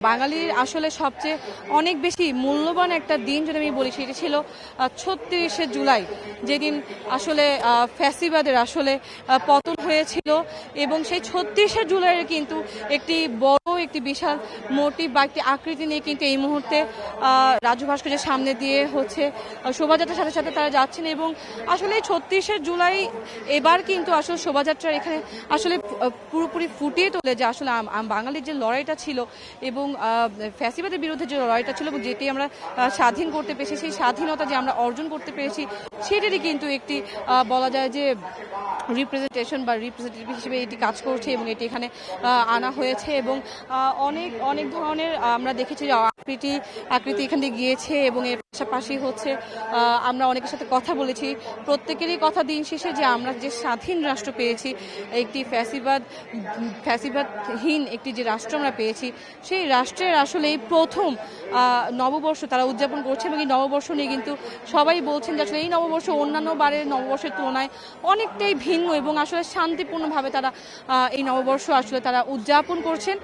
বাঙালির আসলে সবচেয়ে অনেক বেশি মূল্যবান একটা দিন যদি আমি বলি সেটি ছিল ৩৬শে জুলাই, যেদিন আসলে ফ্যাসিবাদের আসলে পতন হয়েছিল। এবং সেই ৩৬শে জুলাইয়ের কিন্তু একটি বিশাল মোটিভ বা একটি আকৃতি নিয়ে কিন্তু এই মুহূর্তে রাজু ভাস্কর্যের সামনে দিয়ে হচ্ছে শোভাযাত্রার সাথে সাথে তারা যাচ্ছেন। এবং আসলে ৩৬শে জুলাই এবার কিন্তু আসলে শোভাযাত্রার এখানে আসলে পুরোপুরি ফুটিয়ে তোলে যে আসলে বাঙালির যে লড়াইটা ছিল এবং ফ্যাসিবাদের বিরুদ্ধে যে লড়াইটা ছিল এবং যেটি আমরা স্বাধীন করতে পেরেছি, সেই স্বাধীনতা যে আমরা অর্জন করতে পেরেছি সেটারই কিন্তু একটি বলা যায় যে রিপ্রেজেন্টেশন বা রিপ্রেজেন্টেটিভ হিসেবে এটি কাজ করছে এবং এটি এখানে আনা হয়েছে। এবং অনেক অনেক ধরনের আমরা দেখেছি যে আকৃতি এখান দিয়ে গিয়েছে। এবং এর পাশাপাশি হচ্ছে আমরা অনেকের সাথে কথা বলেছি, প্রত্যেকেরই কথা দিন শেষে যে আমরা যে স্বাধীন রাষ্ট্র পেয়েছি, একটি ফ্যাসিবাদহীন একটি যে রাষ্ট্র আমরা পেয়েছি, সেই রাষ্ট্রের আসলে এই প্রথম নববর্ষ তারা উদযাপন করছে। এবং এই নববর্ষ নিয়ে কিন্তু সবাই বলছেন যে আসলে এই নববর্ষ অন্যান্য বারের নববর্ষের তুলনায় অনেকটাই ভিন্ন এবং আসলে শান্তিপূর্ণভাবে তারা এই নববর্ষ আসলে তারা উদযাপন করছেন।